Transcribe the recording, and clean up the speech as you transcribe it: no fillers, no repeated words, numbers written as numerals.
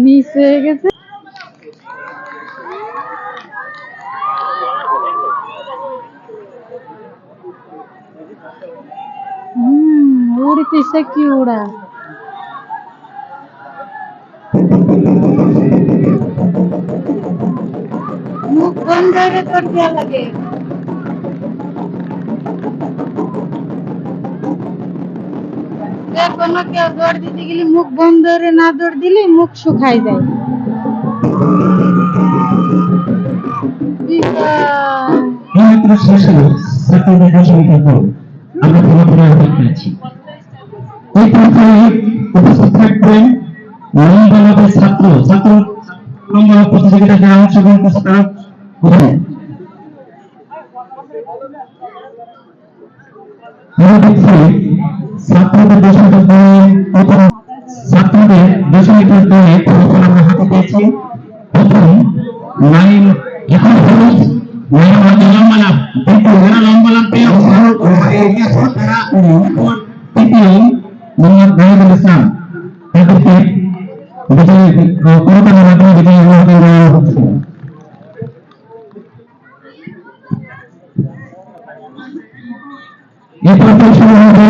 Miss হয়ে গেছে। উড়তেছে কি ওরা? মুখ বন্ধ করে তোর দেওয়া লাগে। কোনো কেউ দৌড় দিতে গেলে মুখ বন্ধ করে না দৌড় দিলে মুখ শুকাই যায়। এই পর্যায়ে উপস্থিত থাকবেন নন্দনবাদের ছাত্র প্রতিযোগিতায় যারা অংশগ্রহণ করছে তারা ছাত্রদের 200 মিটার ছাত্রদের 200 মিটার দৌড়ে প্রথম আমরা হাতে পেয়েছি প্রথম নাইম এখন পুরুষ নাইম লম্বা লাভ লম্বা লাভ পেয়ে তৃতীয় মোহাম্মদ নাহিদুল ইসলাম তাদেরকে করতালির মাধ্যমে বিজয়ী অনুমোদন দেওয়া হচ্ছে। এরপর শুরু হবে